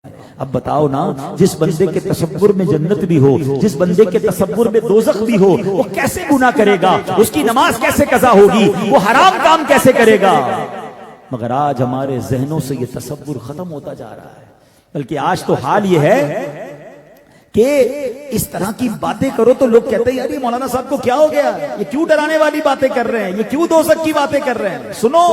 اب بتاؤ نا، جس بندے کے تصور میں جنت بھی ہو، جس بندے کے تصور میں دوزخ بھی ہو، وہ کیسے گناہ کرے گا؟ اس کی نماز کیسے قضا ہوگی؟ وہ حرام کام کیسے کرے گا؟ مگر آج ہمارے ذہنوں سے یہ تصور ختم ہوتا جا رہا ہے، بلکہ آج تو حال یہ ہے کہ اس طرح کی باتیں کرو تو لوگ کہتے ہیں یار یہ مولانا صاحب کو کیا ہو گیا، یہ کیوں ڈرانے والی باتیں کر رہے ہیں، یہ کیوں دوزخ کی باتیں کر رہے ہیں؟ سنو،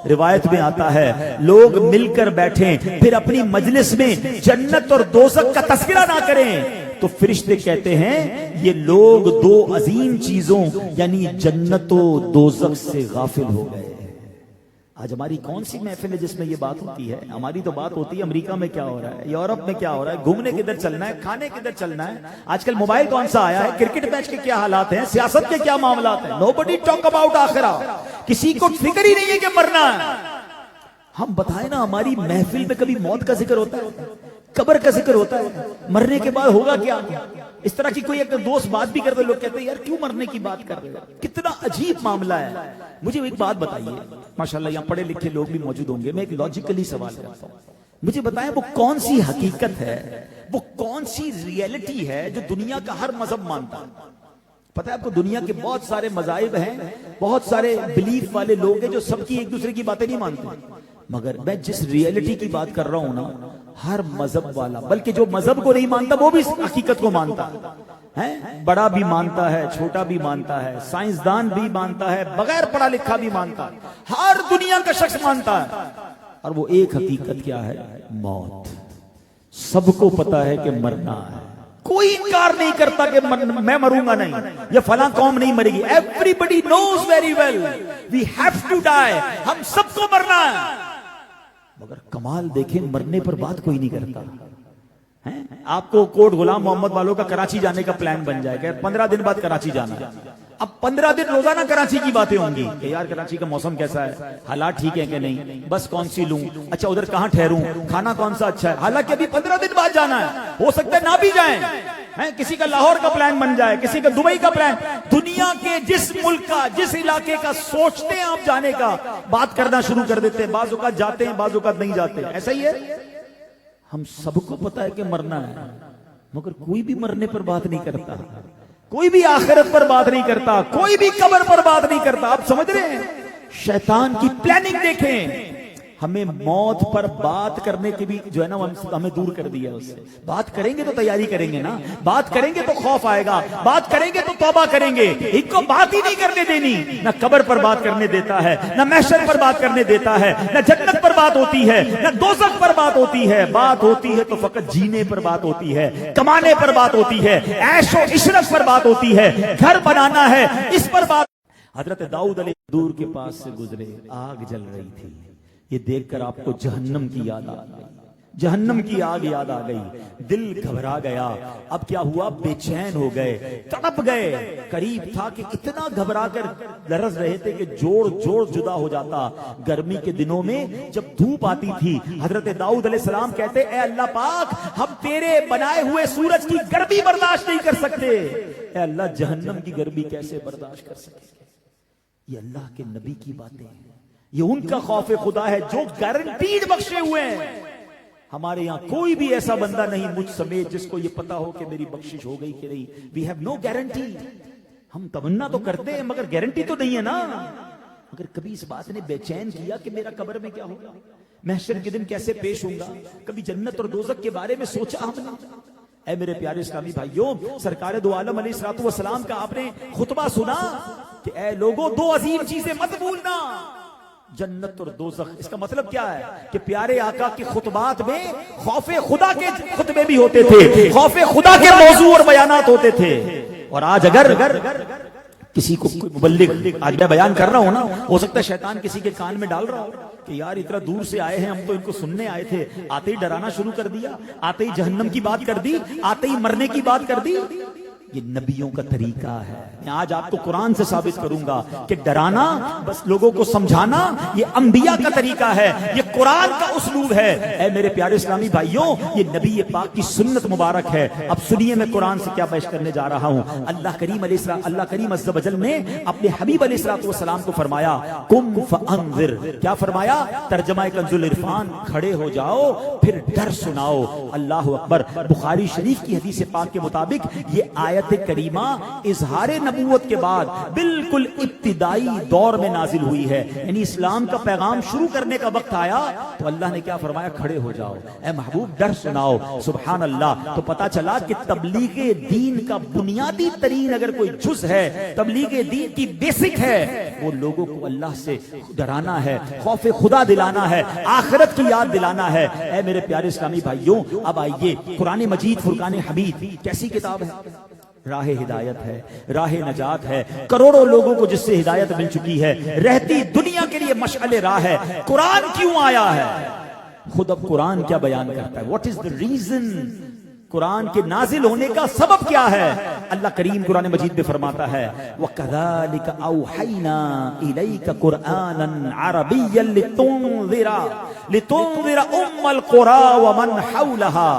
روایت میں آتا ہے لوگ مل کر بیٹھیں پھر اپنی مجلس میں جنت اور دوزخ کا تذکرہ نہ کریں تو فرشتے کہتے ہیں یہ لوگ دو عظیم چیزوں یعنی جنت و دوزخ سے غافل ہو گئے۔ آج ہماری کون سی محفل ہے جس میں یہ بات ہوتی ہے؟ ہماری تو بات ہوتی ہے امریکہ میں کیا ہو رہا ہے، یورپ میں کیا ہو رہا ہے، گھومنے کدھر چلنا ہے، کھانے کدھر چلنا ہے، آج کل موبائل کون سا آیا ہے، کرکٹ میچ کے کیا حالات ہیں، سیاست کے کیا معاملات ہیں۔ Nobody talk about آخرہ، کسی کو فکر ہی نہیں ہے کہ مرنا ہے۔ ہم بتائیں نا، ہماری محفل میں کبھی موت کا ذکر ہوتا ہے، قبر کا ذکر ہوتا ہے، مرنے کے بعد ہوگا کیا؟ اس طرح کی کوئی ایک دوست بات بھی کرتے لوگ کہتے ہیں یار کیوں مرنے کی بات کر رہے ہیں، کتنا عجیب معاملہ ہے۔ مجھے ایک بات بتائیے، ماشاءاللہ یہاں پڑھے لکھے لوگ بھی موجود ہوں گے، میں ایک لاجیکلی سوال کرتا ہوں، مجھے بتائیں وہ کون سی حقیقت ہے، وہ کون سی ریئلٹی ہے جو دنیا کا ہر مذہب مانتا ہے؟ پتہ ہے آپ کو دنیا کے بہت سارے مذاہب ہیں، بہت سارے بلیف والے لوگ ہیں جو سب کی ایک دوسرے کی باتیں نہیں مانتے، مگر میں جس ریئلٹی کی بات کر رہا ہوں نا، ہر مذہب والا، بلکہ جو مذہب کو نہیں مانتا وہ بھی اس حقیقت کو مانتا ہے، بڑا بھی مانتا ہے، چھوٹا بھی مانتا ہے، سائنسدان بھی مانتا ہے، بغیر پڑھا لکھا بھی مانتا ہے، ہر دنیا کا شخص مانتا ہے۔ اور وہ ایک حقیقت کیا ہے؟ موت۔ سب کو پتا ہے کہ مرنا ہے، کوئی انکار نہیں کرتا کہ میں مروں گا نہیں، یا فلاں قوم نہیں مرے گی۔ Everybody knows very well we have to die، ہم سب کو مرنا ہے، مگر کمال دیکھیں مرنے پر بات کوئی نہیں کرتا۔ آپ کو کوٹ غلام محمد والوں کا کراچی جانے کا پلان بن جائے کہ 15 دن بعد کراچی جانا، اب 15 دن روزانہ کراچی کی باتیں ہوں گی کہ یار کراچی کا موسم کیسا ہے، حالات ٹھیک ہے کہ نہیں، بس کون سی لوں، اچھا ادھر کہاں ٹھہروں، کھانا کون سا اچھا ہے، حالانکہ ابھی 15 دن بعد جانا ہے، ہو سکتا ہے نہ بھی جائیں۔ کسی کا لاہور کا پلان بن جائے، کسی کا دبئی کا پلان، دنیا کے جس ملک کا جس علاقے کا سوچتے ہیں آپ جانے کا، بات کرنا شروع کر دیتے ہیں، بعض اوقات جاتے ہیں بعض اوقات نہیں جاتے، ایسا ہی ہے۔ ہم سب کو پتا ہے کہ مرنا ہے، مگر کوئی بھی مرنے پر بات نہیں کرتا، کوئی بھی آخرت پر بات نہیں کرتا، کوئی بھی قبر پر بات نہیں کرتا۔ آپ سمجھ رہے ہیں شیطان کی پلاننگ دیکھیں، ہمیں موت پر بات کرنے کی بھی جو ہے نا ہمیں دور کر دیا اس سے۔ بات کریں گے تو تیاری کریں گے نا، بات کریں گے تو خوف آئے گا، بات کریں گے تو توبہ کریں گے، ان کو بات ہی نہیں کرنے دینی۔ نہ قبر پر بات کرنے دیتا ہے، نہ محشر پر بات کرنے دیتا ہے، نہ جنت پر بات ہوتی ہے، نہ دوزخ پر بات ہوتی ہے۔ بات ہوتی ہے تو فقط جینے پر بات ہوتی ہے، کمانے پر بات ہوتی ہے، عیش و عشرت پر بات ہوتی ہے، گھر بنانا ہے اس پر بات۔ حضرت داؤد علیہ دور کے پاس سے گزرے، آگ جل رہی تھی، یہ دیکھ کر آپ کو جہنم کی یاد آ گئی، جہنم کی آگ یاد آ گئی، دل گھبرا گیا۔ اب کیا ہوا؟ بے چین ہو گئے، تڑپ گئے۔ قریب تھا کہ اتنا گھبرا کر لرز رہے تھے کہ جوڑ جوڑ جدا ہو جاتا۔ گرمی کے دنوں میں جب دھوپ آتی تھی، حضرت داؤد علیہ السلام کہتے اے اللہ پاک، ہم تیرے بنائے ہوئے سورج کی گرمی برداشت نہیں کر سکتے، اے اللہ جہنم کی گرمی کیسے برداشت کر سکتے؟ یہ اللہ کے نبی کی باتیں ہیں، یہ ان کا خوف خدا ہے جو گارنٹیڈ بخشے ہوئے ہیں۔ ہمارے یہاں کوئی بھی ایسا بندہ نہیں مجھ سمیت جس کو یہ پتا ہو کہ میری بخشش ہو گئی کہ نہیں۔ We have no guarantee. ہم تمنا تو کرتے ہیں مگر گارنٹی تو نہیں ہے نا۔ مگر کبھی اس بات نے بے چین کیا کہ میرا قبر میں کیا ہوگا، محشر کے دن کیسے پیش ہوں گا، کبھی جنت اور دوزخ کے بارے میں سوچا ہم نے؟ اے میرے پیارے اسلامی بھائیوں، سرکار دو عالم علیہ الصلوۃ والسلام کا آپ نے خطبہ سنا کہ اے لوگوں دو عظیم چیزیں مت بھولنا، جنت اور دوزخ۔ اس کا مطلب کیا ہے کہ پیارے آقا کی خطبات میں خوف خدا کے خطبے بھی ہوتے تھے، خوف خدا کے موضوع اور بیانات ہوتے تھے۔ اور آج اگر کسی کو کوئی مبلغ، آج میں بیان کر رہا ہوں نا، ہو سکتا ہے شیطان کسی کے کان میں ڈال رہا ہو کہ یار اتنا دور سے آئے ہیں، ہم تو ان کو سننے آئے تھے، آتے ہی ڈرانا شروع کر دیا، آتے ہی جہنم کی بات کر دی، آتے ہی مرنے کی بات کر دی۔ یہ نبیوں کا طریقہ ہے. میں آج آپ کو قرآن سے ثابت کروں گا کہ ڈرانا، بس لوگوں کو سمجھانا، یہ انبیاء کا طریقہ ہے، یہ قرآن کا اسلوب ہے. اے میرے پیارے اسلامی بھائیوں، یہ نبی پاک کی سنت مبارک ہے. اب سنیے میں قرآن سے کیا پیش کرنے جا رہا ہوں. اللہ کریم عز و جل نے اپنے حبیب علیہ الصلوۃ والسلام کو فرمایا قم فانذر. کیا فرمایا؟ ترجمہ کنز العرفان، کھڑے ہو جاؤ پھر ڈر سناؤ. اللہ اکبر. بخاری شریف کی حدیث پاک کے مطابق یہ آیت کریمہ اظہار نبوت کے بعد بالکل ابتدائی دور میں نازل ہوئی ہے. یعنی اسلام کا پیغام شروع کرنے کا وقت آیا تو اللہ نے کیا فرمایا؟ کھڑے ہو جاؤ اے محبوب، ڈر سناؤ. سبحان اللہ. تو پتا چلا کہ تبلیغ دین کا بنیادی ترین اگر کوئی جز ہے، تبلیغ دین کی بیسک ہے، وہ لوگوں کو اللہ سے ڈرانا ہے، خوف خدا دلانا ہے، آخرت کی یاد دلانا ہے. اے میرے پیارے اسلامی بھائیوں، اب آئیے قرآن مجید فرقان حمید کیسی کتاب ہے؟ راہ ہدایت ہے، راہ نجات ہے. کروڑوں لوگوں کو جس سے ہدایت مل چکی ہے، رہتی دنیا کے لیے مشعل راہ ہے. قرآن کیوں آیا ہے؟ خود اب قرآن کیا بیان کرتا ہے؟ What is the reason? قرآن کے نازل ہونے کا سبب کیا ہے؟ اللہ کریم قرآن مجید میں فرماتا ہے وَكَذَلِكَ أَوْحَيْنَا إِلَيْكَ قُرْآنًا عَرَبِيًّا لِتُنذِرَ أُمَّ الْقُرَىٰ وَمَنْ حَوْلَهَا.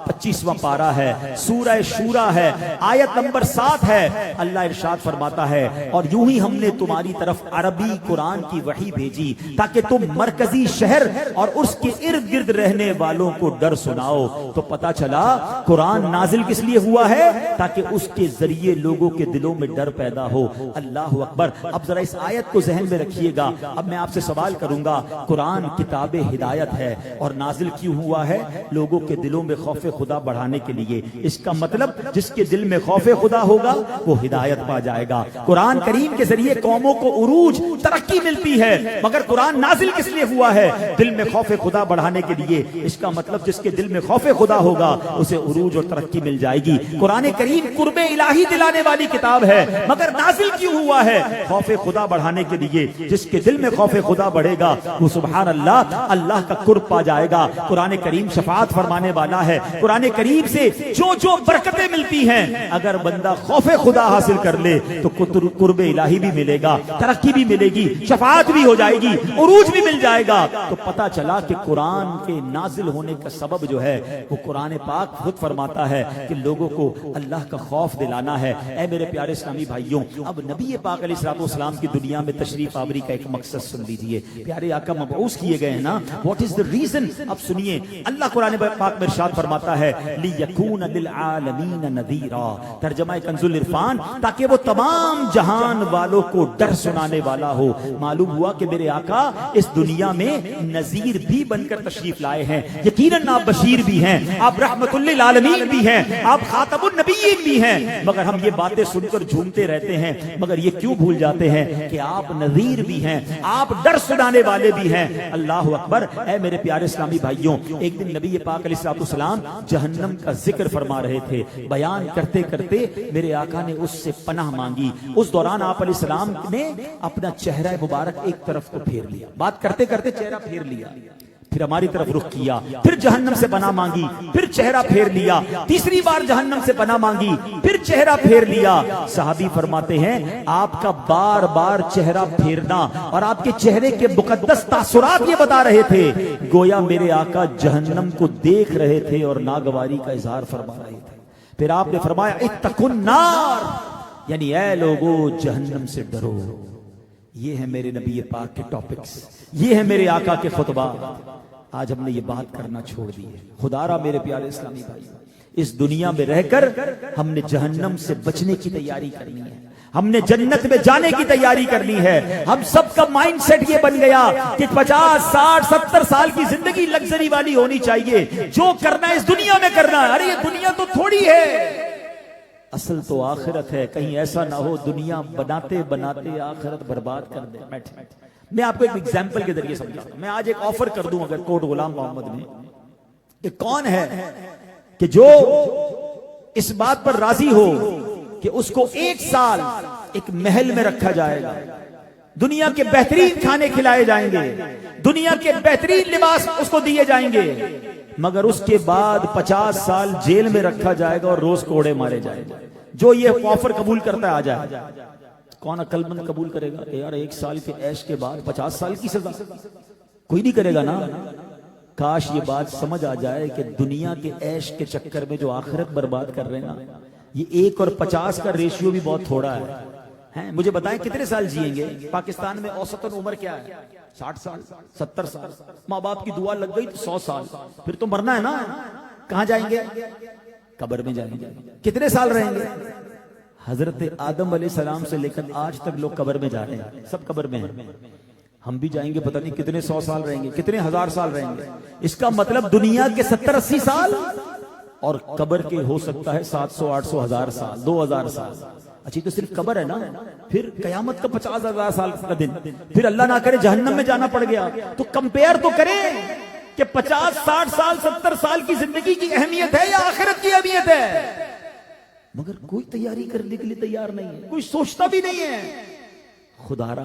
25واں پارہ ہے، سورہ شورى ہے، آیت نمبر 7 ہے. اللہ ارشاد فرماتا ہے اور یوں ہی ہم نے تمہاری طرف عربی قرآن کی وحی بھیجی تاکہ تم مرکزی شہر اور اس کے ارد گرد رہنے والوں کو ڈر سناؤ. تو پتا چلا قرآن نازل کس لیے ہوا ہے؟ تاکہ اس کے ذریعے لوگوں کے دلوں میں ڈر پیدا ہو. اللہ اکبر. اب ذرا اس آیت کو ذہن میں رکھیے گا. اب میں آپ سے سوال کروں گا، قرآن کتاب ہدایت ہے اور نازل کیوں ہوا ہے؟ لوگوں کے دلوں میں خوف خدا بڑھانے کے لیے. اس کا مطلب جس کے دل میں خوف خدا ہوگا وہ ہدایت پا جائے گا. قرآن کریم کے ذریعے قوموں کو عروج، ترقی ملتی ہے. مگر قرآن نازل کس لیے ہوا ہے؟ دل میں خوف خدا بڑھانے کے لیے. اس کا مطلب جس کے دل میں خوف خدا ہوگا اسے عروج اور ترقی مل جائے گی. قرآن کریم قرب الہی دلانے والی کتاب ہے، مگر نازل کیوں ہوا ہے؟ خوف خدا بڑھانے کے لیے. جس کے دل میں خوف خدا بڑھے گا وہ سبحان اللہ اللہ کا قرب پا جائے گا. قرآن کریم شفاعت فرمانے والا ہے. قرآن کریم سے جو برکتیں ملتی ہیں، اگر بندہ خوف خدا حاصل کر لے تو قرب الہی بھی ملے گا، ترقی بھی ملے گی، شفاعت بھی ہو جائے گی، عروج بھی مل جائے گا. تو پتا چلا کہ قرآن کے نازل ہونے کا سبب جو ہے وہ قرآن پاک خود فرماتا ہے کہ لوگوں کو اللہ کا خوف دلانا ہے. اے میرے پیارے اسلامی بھائیوں، اب نبی پاک علیہ الصلوۃ والسلام کی دنیا میں تشریف آوری کا ایک مقصد سن لیجئے. پیارے آقا مبعوث کیے گئے ہیں نا، واٹ از دا ریزن؟ اب سنیے. اللہ قرآن پاک میں ارشاد فرماتا ہے لِيَكُونَ لِلْعَالَمِينَ نَذِيرًا. ترجمہ کنز العرفان، تاکہ وہ تمام جہان والوں کو ڈر سنانے والا ہو. معلوم ہوا کہ میرے آقا اس دنیا میں نذیر بھی بن کر تشریف لائے ہیں. یقیناً آپ بشیر بھی ہیں، آپ رحمت للعالمین بھی ہیں، آپ خاتم النبیین بھی ہیں. مگر ہم یہ باتیں سن کر جھومتے رہتے ہیں، مگر یہ کیوں بھول جاتے ہیں کہ آپ نذیر بھی ہیں، آپ ڈر سنانے والے بھی ہیں. اللہ اکبر. اے میرے پیارے اسلامی بھائیوں، ایک دن نبی پاک علیہ الصلوۃ والسلام جہنم کا ذکر فرما رہے تھے. بیان کرتے کرتے میرے آقا نے اس سے پناہ مانگی. اس دوران آپ علیہ السلام نے اپنا چہرہ مبارک ایک طرف کو پھیر لیا. بات کرتے کرتے چہرہ پھیر لیا، پھر ہماری طرف رخ کیا، پھر جہنم سے پناہ مانگی، پھر چہرہ پھیر لیا، تیسری بار جہنم سے پناہ مانگی، پھر چہرہ پھیر لیا. صحابی فرماتے ہیں آپ کا بار بار چہرہ پھیرنا اور آپ کے چہرے کے مقدس تاثرات یہ بتا رہے تھے گویا میرے آقا جہنم کو دیکھ رہے تھے اور ناگواری کا اظہار فرما رہے تھے. پھر آپ نے فرمایا اتقوا النار، یعنی اے لوگو جہنم سے ڈرو. یہ ہے میرے نبی پاک کے ٹاپکس، یہ ہے میرے آقا کے خطبہ. آج ہم نے یہ بات کرنا چھوڑ دی ہے. خدا را میرے پیارے اسلامی بھائی، اس دنیا میں رہ کر ہم نے جہنم سے بچنے کی تیاری کرنی ہے، ہم نے جنت میں جانے کی تیاری کرنی ہے. ہم سب کا مائنڈ سیٹ یہ بن گیا کہ 50 60 70 سال کی زندگی لگژری والی ہونی چاہیے، جو کرنا ہے اس دنیا میں کرنا ہے. ارے یہ دنیا تو تھوڑی ہے، اصل تو آخرت ہے. کہیں ایسا نہ ہو دنیا بناتے بناتے آخرت برباد کر دے. میں آپ کو ایک ایگزامپل کے ذریعے سمجھاتا ہوں. میں آج ایک آفر کر دوں اگر کوٹ غلام محمد میں، کہ کون ہے کہ جو اس بات پر راضی ہو کہ اس کو 1 سال ایک محل میں رکھا جائے گا، دنیا کے بہترین کھانے کھلائے جائیں گے، دنیا کے بہترین لباس اس کو دیے جائیں گے، مگر اس کے بعد 50 سال جیل میں رکھا جائے گا اور روز کوڑے مارے جائیں گے. جو یہ آفر قبول کرتا ہے آ جائے. کون عقل مند قبول کرے گا کہ یار 1 سال کے عیش کے بعد 50 سال کی سزا؟ کوئی نہیں کرے گا نا. کاش یہ بات سمجھ آ جائے کہ دنیا کے عیش کے چکر میں جو آخرت برباد کر رہے ہیں نا، یہ 1 اور 50 کا ریشیو بھی بہت تھوڑا ہے. مجھے بتائیں کتنے سال جئیں گے؟ پاکستان میں اوسطاً عمر کیا ہے؟ 60 سال، 70 سال. ماں باپ کی دعا لگ گئی تو 100 سال. پھر تو مرنا ہے نا. کہاں جائیں گے؟ قبر میں جائیں گے. کتنے سال رہیں گے؟ حضرت آدم علیہ السلام سے لے کر آج تک لوگ قبر میں جا رہے ہیں، سب قبر میں ہیں. ہم بھی جائیں گے، پتہ نہیں کتنے 100 سال رہیں گے، کتنے 1000 سال رہیں گے. اس کا مطلب دنیا کے 70-80 سال اور قبر کے ہو سکتا ہے 700 800 1000 سال، 2000 سال. اچھی تو صرف قبر ہے نا. پھر قیامت کا 50,000 سال کا دن، پھر اللہ نہ کرے جہنم میں جانا پڑ گیا. تو کمپیئر تو کریں کہ 50 60 سال 70 سال کی زندگی کی اہمیت ہے یا آخرت کی اہمیت ہے. مگر کوئی تیاری کرنے کے لیے تیار نہیں ہے، کوئی سوچتا بھی نہیں ہے. خدا را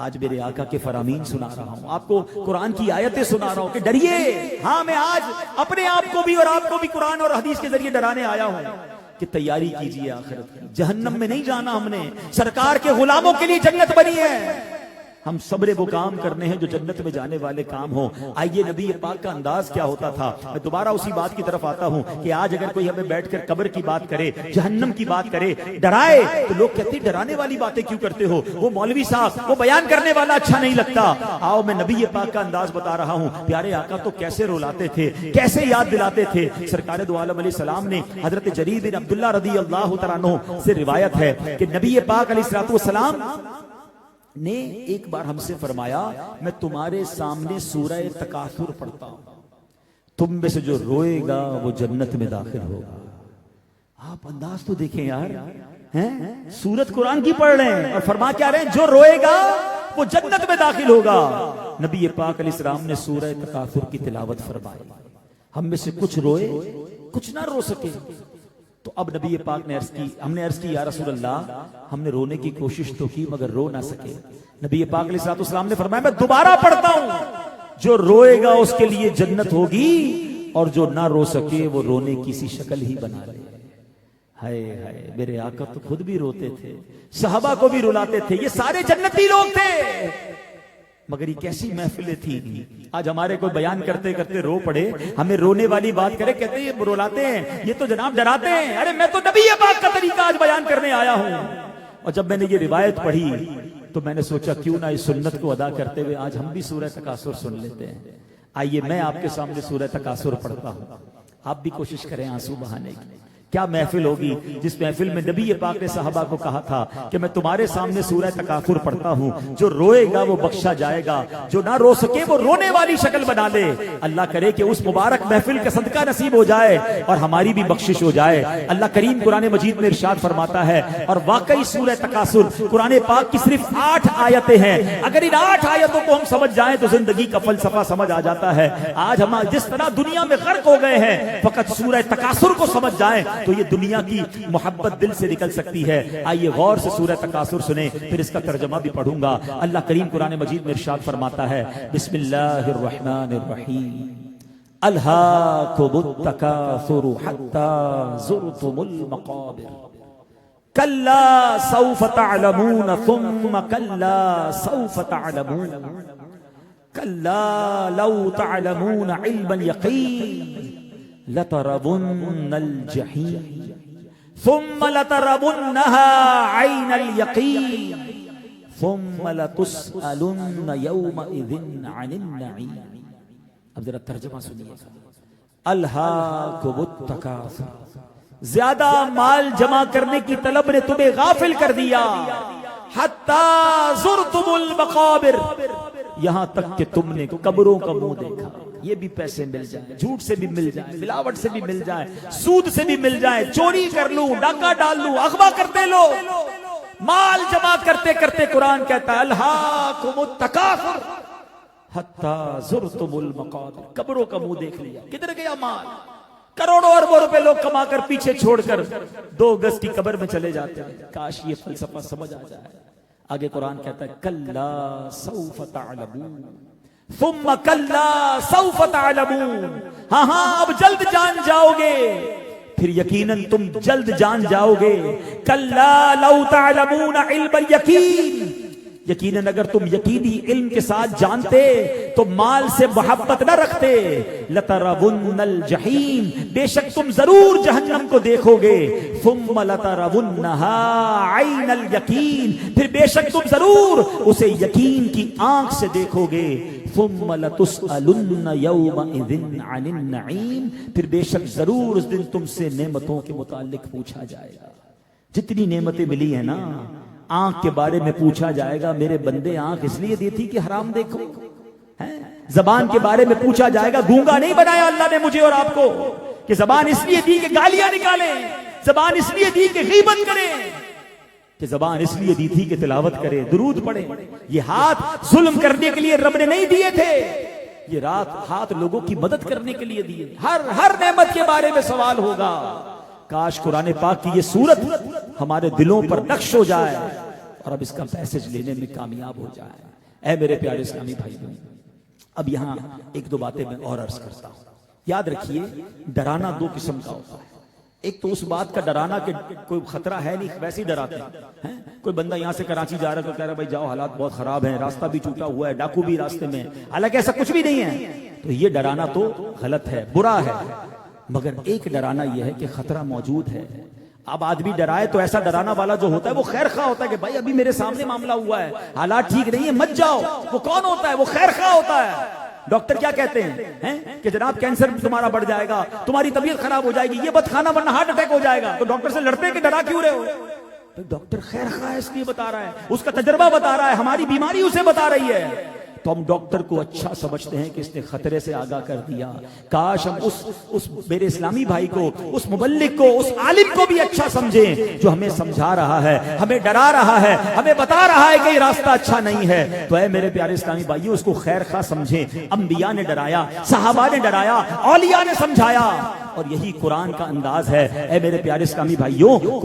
آج میرے آقا کے فرامین سنا رہا ہوں، آپ کو قرآن کی آیتیں سنا رہا ہوں کہ ڈریے. ہاں میں آج اپنے آپ کو بھی اور آپ کو بھی قرآن اور حدیث کے ذریعے ڈرانے آیا ہوں کہ تیاری کیجئے آخرت کی. جہنم میں نہیں جانا ہم نے، سرکار کے غلاموں کے لیے جنت بنی ہے. ہم صبر وہ کام کرنے ہیں جو جنت میں جانے والے کام ہوں. آئیے نبی پاک کا انداز کیا ہوتا تھا. میں دوبارہ اسی بات کی طرف آتا ہوں کہ آج اگر کوئی ہمیں بیٹھ کر قبر کی بات کرے، جہنم کی بات کرے، ڈرائے، تو لوگ کہتے ہیں ڈرانے والی باتیں کیوں کرتے ہو، وہ مولوی صاحب وہ بیان کرنے والا اچھا نہیں لگتا. آؤ میں نبی پاک کا انداز بتا رہا ہوں. پیارے آقا تو کیسے رلاتے تھے، کیسے یاد دلاتے تھے. سرکار دو عالم علیہ السلام نے حضرت جریر بن عبداللہ رضی اللہ تعالیٰ عنہ سے روایت ہے کہ نبی پاک علیہ السلام نے ایک بار ہم سے فرمایا، میں تمہارے سامنے سورہ تکاثر پڑھتا ہوں، تم میں سے جو روئے گا وہ جنت میں داخل ہوگا. آپ انداز تو دیکھیں یار، سورت قرآن کی پڑھ رہے ہیں اور فرما کیا رہے ہیں، جو روئے گا وہ جنت میں داخل ہوگا. نبی پاک علیہ السلام نے سورہ تکاثر کی تلاوت فرمائی. ہم میں سے کچھ روئے، کچھ نہ رو سکے. تو اب نبی پاک نے ہم نے عرض کی یا رسول اللہ، ہم نے رونے کی کوشش تو کی مگر رو نہ سکے. نبی پاک علیہ السلام نے فرمایا میں دوبارہ پڑھتا ہوں، جو روئے گا اس کے لیے جنت ہوگی اور جو نہ رو سکے وہ رونے کی سی شکل ہی بنا لے. ہائے ہائے، میرے آقا تو خود بھی روتے تھے، صحابہ کو بھی رلاتے تھے. یہ سارے جنتی لوگ تھے. مگر یہ کیسی محفلیں تھی. آج ہمارے کوئی بیان کرتے کرتے رو پڑے، ہمیں رونے والی بات کرے، کہتے ہیں یہ رلاتے ہیں، یہ تو جناب ڈراتے ہیں. ارے میں تو نبی پاک کا طریقہ آج بیان کرنے آیا ہوں. اور جب میں نے یہ روایت پڑھی تو میں نے سوچا کیوں نہ اس سنت کو ادا کرتے ہوئے آج ہم بھی سورہ تکاثر سن لیتے ہیں. آئیے میں آپ کے سامنے سورہ تکاثر پڑھتا ہوں، آپ بھی کوشش کریں آنسو بہانے کی. کیا محفل ہوگی جس محفل میں نبی پاک نے صحابہ کو کہا تھا کہ میں تمہارے سامنے سورہ تکاثر پڑھتا ہوں، جو روئے گا وہ بخشا جائے گا، جو نہ رو سکے وہ رونے والی شکل بنا لے. اللہ کرے کہ اس مبارک محفل کا صدقہ نصیب ہو جائے اور ہماری بھی بخشش ہو جائے. اللہ کریم قرآن مجید میں ارشاد فرماتا ہے، اور واقعی سورہ تکاثر قرآن پاک کی صرف 8 آیتیں ہیں. اگر ان 8 آیتوں کو ہم سمجھ جائیں تو زندگی کا فلسفہ سمجھ آ جاتا ہے. آج ہم جس طرح دنیا میں غرق ہو گئے ہیں، فقط سورہ تکاثر کو سمجھ جائیں تو یہ دنیا کی محبت دل سے نکل سکتی ہے. آئیے غور سے سورہ تکاثر سنیں، پھر اس کا ترجمہ بھی پڑھوں گا. اللہ کریم قرآن مجید میں ارشاد فرماتا ہے، بسم اللہ الرحمن الرحیم، الہاکم التکاثر حتی زرتم المقابر کلا سوف تعلمون ثم کلا سوف تعلمون کلا لو تعلمون علم الیقین لترون الجحیم ثم لترونها عین الیقین ثم لتسألن یومئذ عن النعیم. اب ذرا ترجمہ سنیے. الہاکم التکاثر، زیادہ مال جمع کرنے کی طلب نے تمہیں غافل کر دیا. حتی زرتم المقابر، یہاں تک کہ تم نے قبروں کا منہ دیکھا. یہ بھی پیسے مل جائیں، جھوٹ سے بھی مل جائیں، ملاوٹ سے بھی مل جائیں، سود سے بھی مل جائیں، چوری کر لوں، ڈاکہ ڈال لوں، اغوا کرتے لو، مال جمع کرتے کرتے قرآن کہتا ہے الہاکم التکاثر حتی زرتم المقابر، قبروں کا منہ دیکھ لیا. کدھر گیا مال؟ کروڑوں اربوں روپے لوگ کما کر پیچھے چھوڑ کر 2 گز کی قبر میں چلے جاتے ہیں. کاش یہ فلسفہ سمجھ آ جائے. آگے قرآن کہتا ہے کلا سوف تعلمون ثم کلا سوف تعلمون، ہاں اب جلد جان جاؤ گے، پھر یقیناً تم جلد جان جاؤ گے. کلا لو تعلمون علم الیقین، یقیناً اگر تم یقینی علم کے ساتھ جانتے تو مال سے محبت نہ رکھتے. لترون الجحیم، بے شک تم ضرور جہنم کو دیکھو گے. ثم لترونها عین الیقین، پھر بے شک تم ضرور اسے یقین کی آنکھ سے دیکھو گے. ثم لتسألن یومئذ عن النعیم، پھر بے شک ضرور اس دن تم سے نعمتوں کے متعلق پوچھا جائے گا. جتنی نعمتیں ملی ہیں نا، آنکھ کے بارے میں پوچھا جائے گا. میرے بندے آنکھ اس لیے دی تھی کہ حرام دیکھو. زبان کے بارے میں پوچھا جائے گا. گونگا نہیں بنایا اللہ نے مجھے اور آپ کو کہ زبان اس لیے دی کہ گالیاں نکالیں، زبان اس لیے دی کہ غیبت کریں، کہ زبان اس لیے دی تھی کہ تلاوت کرے، درود پڑھے. یہ ہاتھ ظلم کرنے کے لیے رب نے نہیں دیے تھے، یہ ہاتھ لوگوں کی مدد کرنے کے لیے دیے. ہر نعمت کے بارے میں سوال ہوگا. کاش قرآن پاک کی یہ صورت ہمارے دلوں پر نقش ہو جائے اور اب اس کا میسج لینے میں کامیاب ہو جائے. اے میرے پیارے اسلامی بھائیوں، اب یہاں ایک دو باتیں میں اور عرض کرتا ہوں. یاد رکھیے ڈرانا دو قسم کا ہوتا ہے. ایک تو اس بات کا ڈرانا کہ کوئی خطرہ ہے نہیں، ویسے ہی ڈراتے ہیں. کوئی بندہ یہاں سے کراچی جا رہا ہے تو کہہ رہا ہے بھائی جاؤ، حالات بہت خراب ہیں، راستہ بھی ٹوٹا ہوا ہے، ڈاکو بھی راستے میں، حالانکہ ایسا کچھ بھی نہیں ہے. تو یہ ڈرانا تو غلط ہے، برا ہے. مگر ایک ڈرانا یہ ہے کہ خطرہ موجود ہے. اب آدمی ڈرائے تو ایسا ڈرانا والا جو ہوتا ہے وہ خیر خواہ ہوتا ہے کہ بھائی ابھی میرے سامنے معاملہ ہوا ہے، حالات ٹھیک نہیں ہے، مت جاؤ. وہ کون ہوتا ہے؟ وہ خیر خواہ ہوتا ہے. ڈاکٹر کیا کہتے ہیں کہ جناب کینسر تمہارا بڑھ جائے گا، تمہاری طبیعت خراب ہو جائے گی، یہ بت کھانا ورنہ ہارٹ اٹیک ہو جائے گا. تو ڈاکٹر سے لڑتے کہ ڈرا کیوں رہے ہو؟ ڈاکٹر خیر خواہ ہے، اس لیے بتا رہا ہے، اس کا تجربہ بتا رہا ہے، ہماری بیماری اسے بتا رہی ہے. تو ہم ڈاکٹر کو اچھا سمجھتے ہیں کہ اس نے خطرے سے آگاہ کر دیا. کاش ہم اس میرے اسلامی بھائی کو، اس مبلغ کو، اس عالم کو بھی اچھا سمجھیں جو ہمیں سمجھا رہا ہے، ہمیں ڈرا رہا ہے، ہمیں بتا رہا ہے کہ یہ راستہ اچھا نہیں ہے. تو اے میرے پیارے اسلامی بھائیوں، اس کو خیر خواہ سمجھیں. انبیاء نے ڈرایا، صحابہ نے ڈرایا، اولیاء نے سمجھایا، اور یہی قرآن کا انداز ہے. اے میرے پیارے اسلامی بھائیوں،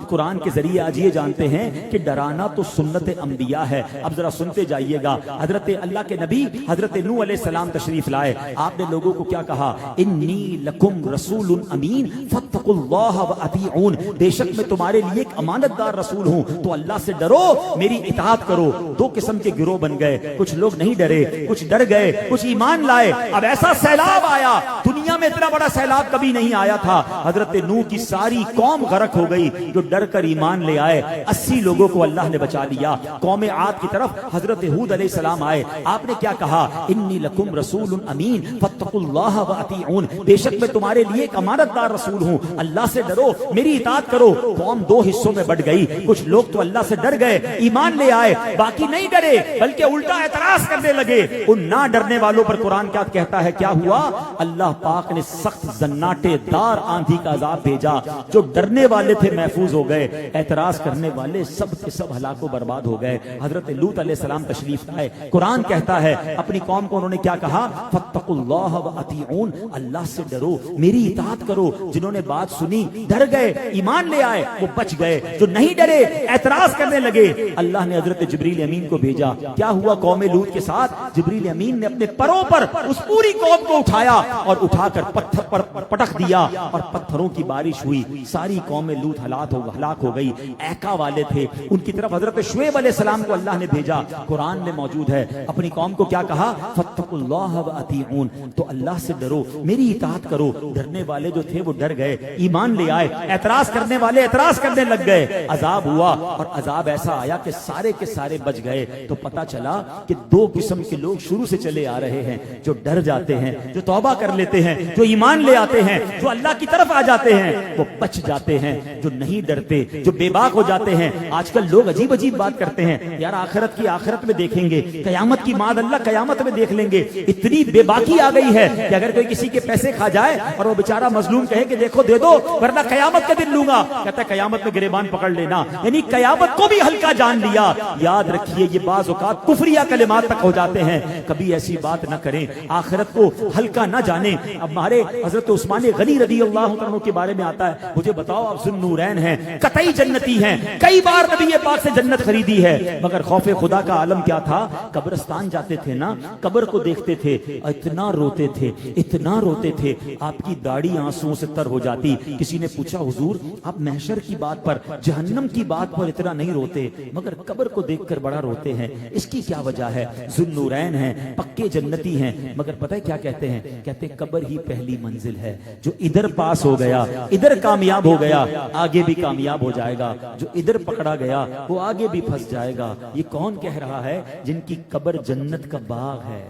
قرآن کے ذریعے آج یہ جانتے ہیں کہ ڈرانا تو سنت انبیاء ہے. اب ذرا سنتے جائیے گا. حضرت اللہ کے نبی حضرت نوح علیہ السلام تشریف لائے. آپ نے لوگوں کو کیا کہا؟ انی لکم رسول امین فاتقوا اللہ واطیعون، بے شک میں تمہارے لیے ایک امانت دار رسول ہوں، تو اللہ سے ڈرو، میری اطاعت کرو. دو قسم کے گروہ بن گئے، کچھ لوگ نہیں ڈرے، کچھ ڈر گئے، کچھ ایمان لائے. اب ایسا سیلاب آیا، دنیا میں اتنا بڑا سیلاب کبھی نہیں آیا تھا. حضرت نوح کی ساری قوم غرق ہو گئی. جو ڈر کر ایمان لے آئے 80 لوگوں کو اللہ نے بچا لیا. قوم عاد کی طرف حضرت ہود علیہ السلام آئے. آپ نے کیا کہا؟ انی لکم رسول امین فاتقوا اللہ واطیعون، بے شک میں تمہارے لیے ایک امانت دار رسول ہوں، اللہ سے ڈرو، میری اطاعت کرو. قوم دو حصوں میں بٹ گئی. کچھ لوگ تو اللہ سے ڈر گئے، ایمان لے آئے، باقی نہیں ڈرے بلکہ الٹا اعتراض کرنے لگے. ان نہ ڈرنے والوں پر قرآن کیا کہتا ہے؟ کیا ہوا؟ اللہ پاک نے سخت زناٹے دار آندھی کا عذاب بھیجا. جو ڈرنے والے تھے محفوظ ہو گئے، اعتراض کرنے والے سب کے سب ہلاک و برباد ہو گئے. حضرت لوط علیہ السلام تشریف لائے. قرآن کہتا ہے اپنی قوم کو انہوں نے کیا کہا؟ فاتقوا اللہ واطیعون، اللہ سے ڈرو، میری اطاعت کرو. جنہوں نے بات سنی، ڈر گئے، ایمان لے آئے، وہ بچ گئے. جو نہیں ڈرے، اعتراض کرنے لگے، اللہ نے حضرت جبریل امین کو بھیجا. کیا ہوا قوم لوط کے ساتھ؟ جبریل امین نے اپنے پروں پر اس پوری قوم کو اٹھایا اور اٹھا کر پتھر پر پٹک دیا اور پتھروں کی بارش ہوئی. ساری قوم لوط ہلاک ہو گئی. ایکا والے تھے، ان کی طرف حضرت شعیب علیہ السلام کو اللہ نے بھیجا. قرآن میں موجود ہے. اپنی قوم کو کیا کہا؟ فاتقوا اللہ واطیعون، تو اللہ سے ڈرو، میری اطاعت کرو. ڈرنے والے جو تھے وہ ڈر گئے، ایمان لے آئے. اعتراض کرنے والے اعتراض کرنے لگ گئے. عذاب ہوا اور عذاب ایسا آیا کہ سارے کے سارے بچ گئے. تو پتا چلا کہ دو قسم کے لوگ شروع سے چلے آ رہے ہیں. جو ڈر جاتے ہیں، جو توبہ کر لیتے ہیں، جو ایمان لے آتے ہیں، جو اللہ کی طرف آ جاتے ہیں، وہ بچ جاتے ہیں. جو نہیں ڈرتے، جو بے باک ہو جاتے ہیں. آج کل لوگ عجیب عجیب بات کرتے ہیں، یار آخرت میں دیکھیں گے، قیامت کی ماد اللہ قیامت میں دیکھ لیں گے. اتنی بے باکی آ گئی ہے کہ اگر کوئی کسی کے پیسے کھا جائے اور وہ بیچارہ مظلوم کہے کہ دیکھو دے دو ورنہ قیامت کے دن لوں گا، کہتا ہے قیامت میں گریبان پکڑ لینا. یعنی قیامت کو بھی ہلکا جان لیا. یاد رکھیے یہ بعض اوقات کفریہ کلمات تک ہو جاتے ہیں. کبھی ایسی بات نہ کریں، آخرت کو ہلکا نہ جانیں. اب ہمارے حضرت عثمان غنی رضی اللہ عنہ کے بارے میں آتا ہے، مجھے بتاؤ آپ ذوالنورین ہیں، قطعی جنتی ہیں، کئی بار نبی پاک سے جنت خریدی ہے، مگر خوف خدا کا عالم کیا تھا؟ قبرستان جاتے تھے نا، قبر کو دیکھتے تھے، اتنا روتے تھے، اتنا روتے تھے، آپ کی داڑھی آنسوؤں سے تر ہو جاتی۔ کسی نے پوچھا حضور آپ محشر کی بات پر، جہنم کی بات پر اتنا نہیں روتے، مگر قبر کو دیکھ کر بڑا روتے ہیں، اس کی کیا وجہ ہے؟ ذوالنورین ہیں، پکے جنتی ہیں، مگر پتہ ہے کیا کہتے ہیں؟ کہتے ہیں قبر ہی پہلی منزل ہے، جو ادھر پاس ہو گیا ادھر کامیاب ہو گیا آگے بھی کامیاب ہو جائے گا، جو ادھر پکڑا گیا وہ آگے بھی پھنس جائے گا۔ یہ کون کہہ رہا ہے؟ جن کی قبر جنت کا باغ ہے۔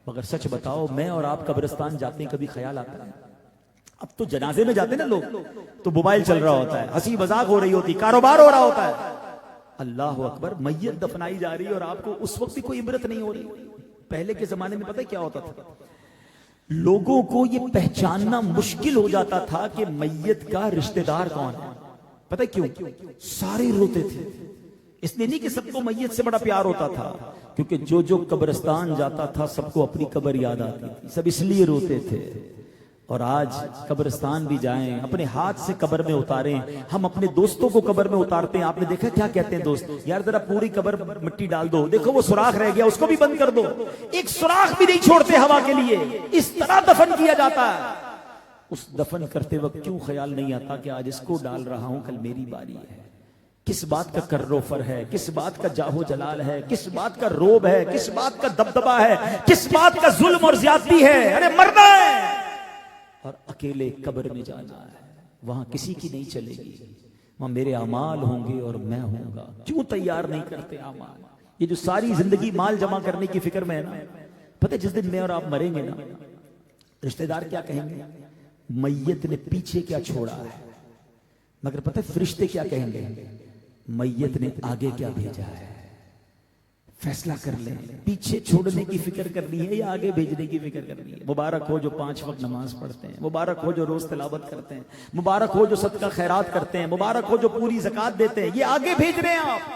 مگر سچ بتاؤ میں اور آپ قبرستان جاتے ہیں کبھی خیال آتا ہے؟ اب تو جنازے میں جاتے نا لوگ تو موبائل چل رہا ہوتا ہے، ہنسی مذاق ہو رہی ہوتی، کاروبار ہو رہا ہوتا ہے، اللہ اکبر، میت دفنائی جا رہی ہے اور آپ کو اس وقت بھی کوئی عبرت نہیں ہو رہی۔ پہلے کے زمانے میں پتہ کیا ہوتا تھا؟ لوگوں کو یہ پہچاننا مشکل ہو جاتا تھا کہ میت کا رشتہ دار کون ہے۔ پتہ کیوں؟ سارے روتے تھے، اس لیے نہیں کہ سب کو میت سے بڑا پیار ہوتا تھا، کیونکہ جو قبرستان جاتا تھا سب کو اپنی قبر یاد آتی تھی، سب اس لیے روتے تھے۔ اور آج قبرستان بھی جائیں، اپنے ہاتھ سے قبر میں اتاریں، ہم اپنے دوستوں کو قبر میں اتارتے ہیں۔ آپ نے دیکھا کیا کہتے ہیں دوست؟ یار ذرا پوری قبر مٹی ڈال دو، دیکھو وہ سوراخ رہ گیا اس کو بھی بند کر دو، ایک سوراخ بھی نہیں چھوڑتے ہوا کے لیے، اس طرح دفن کیا جاتا ہے۔ اس دفن کرتے وقت کیوں خیال نہیں آتا کہ آج اس کو ڈال رہا ہوں کل میری باری ہے؟ کس بات کا کروفر ہے، کس بات کا جاہو جلال ہے، کس بات کا روب ہے، کس بات کا دبدبہ ہے، کس بات کا ظلم اور زیادتی ہے؟ ارے مرنا ہے اور اکیلے قبر میں جانا ہے، وہاں کسی کی نہیں چلے گی، وہاں میرے اعمال ہوں گے اور میں ہوں گا۔ کیوں تیار نہیں کرتے اعمال؟ یہ جو ساری زندگی مال جمع کرنے کی فکر میں ہے نا، پتہ جس دن میں اور آپ مریں گے نا، رشتہ دار کیا کہیں گے؟ میت نے پیچھے کیا چھوڑا ہے، مگر پتہ فرشتے کیا کہیں گے؟ میت نے آگے کیا بھیجا ہے۔ فیصلہ کر لیں، پیچھے چھوڑنے کی فکر کرنی ہے یا آگے بھیجنے کی فکر کرنی ہے۔ مبارک ہو جو 5 وقت نماز پڑھتے ہیں، مبارک ہو جو روز تلاوت کرتے ہیں، مبارک ہو جو صدقہ خیرات کرتے ہیں، مبارک ہو جو پوری زکوٰۃ دیتے ہیں، یہ آگے بھیج رہے ہیں آپ۔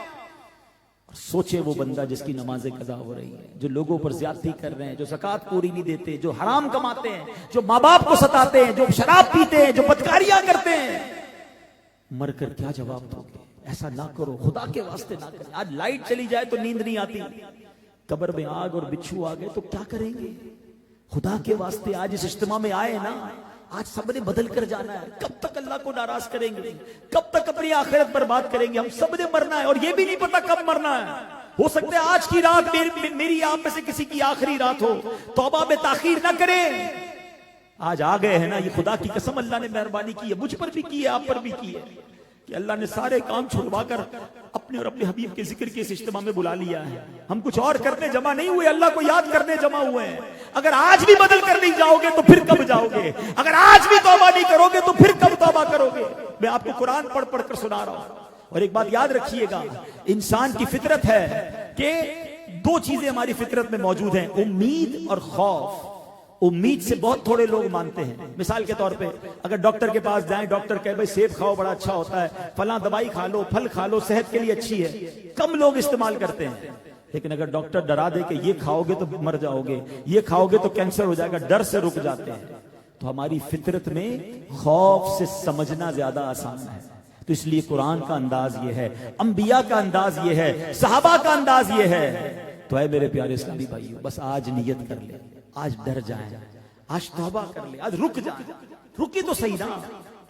اور سوچے وہ بندہ جس کی نمازیں قضا ہو رہی ہیں، جو لوگوں پر زیادتی کر رہے ہیں، جو زکوٰۃ پوری نہیں دیتے، جو حرام کماتے ہیں، جو ماں باپ کو ستاتے ہیں، جو شراب پیتے ہیں، جو بدکاریاں کرتے ہیں، مر کر کیا جواب دو گے؟ ایسا نہ کرو، خدا کے واسطے نہ کریں۔ آج لائٹ چلی جائے تو نیند نہیں آتی، قبر میں آگ اور بچھو آ گئے تو کیا کریں گے؟ خدا کے واسطے آج اس اجتماع میں آئے نا، آج سب نے بدل کر جانا ہے۔ کب تک اللہ کو ناراض کریں گے؟ کب تک اپنی آخرت پر بات کریں گے؟ ہم سب نے مرنا ہے اور یہ بھی نہیں پتا کب مرنا ہے۔ ہو سکتا ہے آج کی رات میری آپ میں سے کسی کی آخری رات ہو، توبہ میں تاخیر نہ کریں۔ آج آ گئے ہیں نا، یہ خدا کی قسم اللہ نے مہربانی کی ہے، مجھ پر بھی کی ہے، آپ پر بھی کی ہے، کہ اللہ نے سارے کام چھڑوا کر اپنے اور اپنے حبیب کے ذکر کے اس اجتماع میں بلا لیا ہے۔ ہم کچھ اور کرنے جمع نہیں ہوئے، اللہ کو یاد کرنے جمع ہوئے ہیں۔ اگر آج بھی بدل کر نہیں جاؤ گے تو پھر کب جاؤ گے؟ اگر آج بھی توبہ نہیں کرو گے تو پھر کب توبہ کرو گے؟ میں آپ کو قرآن پڑھ پڑھ کر سنا رہا ہوں۔ اور ایک بات یاد رکھیے گا، انسان کی فطرت ہے کہ 2 چیزیں ہماری فطرت میں موجود ہیں، امید اور خوف۔ امید سے بہت تھوڑے لوگ مانتے ہیں۔ مثال کے طور پہ اگر ڈاکٹر کے پاس جائیں، ڈاکٹر کہے بھائی سیب کھاؤ بڑا اچھا ہوتا ہے، فلاں دوائی کھا لو، پھل کھا لو، صحت کے لیے اچھی ہے، کم لوگ استعمال کرتے ہیں۔ لیکن اگر ڈاکٹر ڈرا دے کہ یہ کھاؤ گے تو مر جاؤ گے، یہ کھاؤ گے تو کینسر ہو جائے گا، ڈر سے رک جاتے ہیں۔ تو ہماری فطرت میں خوف سے سمجھنا زیادہ آسان ہے۔ تو اس لیے قرآن کا انداز یہ ہے، انبیاء کا انداز یہ ہے، صحابہ کا انداز یہ ہے۔ تو اے میرے پیارے اسلامی بھائیو، بس آج نیت کر لیں، آج ڈر جائیں، آج توبہ کر لیں، آج رک جائیں۔ رکی تو صحیح نا،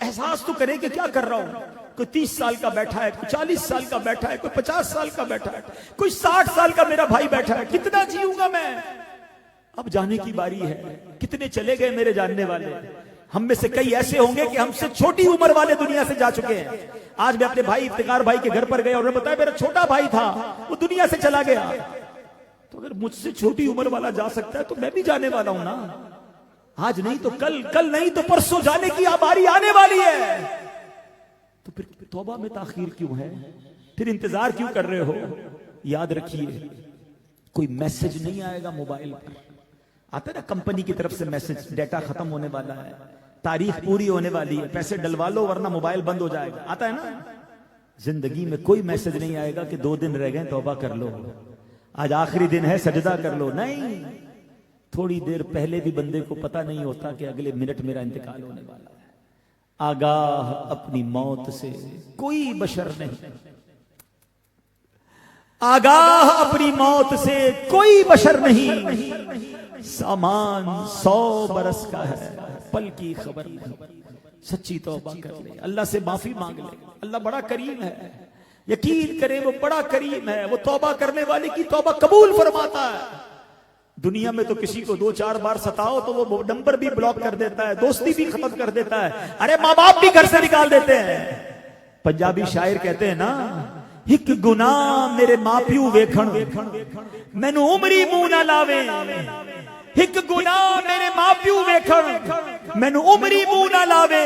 احساس تو کریں کہ کیا کر رہا ہوں۔ کوئی 30 سال کا بیٹھا ہے، کوئی 40 سال کا بیٹھا ہے، کوئی 50 سال کا بیٹھا ہے، کوئی 60 سال کا میرا بھائی بیٹھا ہے، کتنا جیوں گا میں؟ اب جانے کی باری ہے۔ کتنے چلے گئے میرے جاننے والے، ہم میں سے کئی ایسے ہوں گے کہ ہم سے چھوٹی عمر والے دنیا سے جا چکے ہیں۔ آج میں اپنے بھائی افتخار بھائی کے گھر پر گیا اور انہوں نے بتایا میرا چھوٹا بھائی تھا، وہ دنیا سے چلا گیا۔ تو اگر مجھ سے چھوٹی عمر والا جا سکتا ہے تو میں بھی جانے والا ہوں نا، آج نہیں تو کل، کل نہیں تو پرسوں جانے کی باری آنے والی ہے۔ تو پھر توبہ میں تاخیر کیوں ہے؟ پھر انتظار کیوں کر رہے ہو؟ یاد رکھیے، کوئی میسج نہیں آئے گا موبائل پر، آتا ہے نا کمپنی کی طرف سے میسج، ڈیٹا ختم ہونے والا ہے، تاریخ پوری ہونے والی ہے، پیسے ڈلوا لو ورنہ موبائل بند ہو جائے گا، آتا ہے نا۔ زندگی میں کوئی میسج نہیں آئے گا کہ 2 دن رہ گئے توبہ کر لو، آج آخری دن ہے سجدہ کر لو، نہیں۔ تھوڑی دیر پہلے بھی بندے کو پتہ نہیں ہوتا کہ اگلے منٹ میرا انتقال ہونے والا ہے. آگاہ اپنی موت سے کوئی بشر نہیں، آگاہ اپنی موت سے کوئی بشر نہیں. سامان 100 برس کا ہے، پل کی خبر نہیں. سچی توبہ کر لے، اللہ سے معافی مانگ لے. اللہ بڑا کریم ہے، یقین کرے وہ بڑا کریم ہے. وہ توبہ کرنے والے کی توبہ قبول فرماتا ہے. دنیا میں تو کسی کو 2-4 بار ستاؤ تو وہ نمبر بھی بلاک کر دیتا ہے، دوستی بھی ختم کر دیتا ہے، ارے ماں باپ بھی گھر سے نکال دیتے ہیں. پنجابی شاعر کہتے ہیں نا، ایک گناہ میرے ماں پیو ویکھن مینوں عمری منہ نہ لاوے. ایک گناہ میرے ماں پیو ویکھن مینوں عمری منہ نہ لاوے.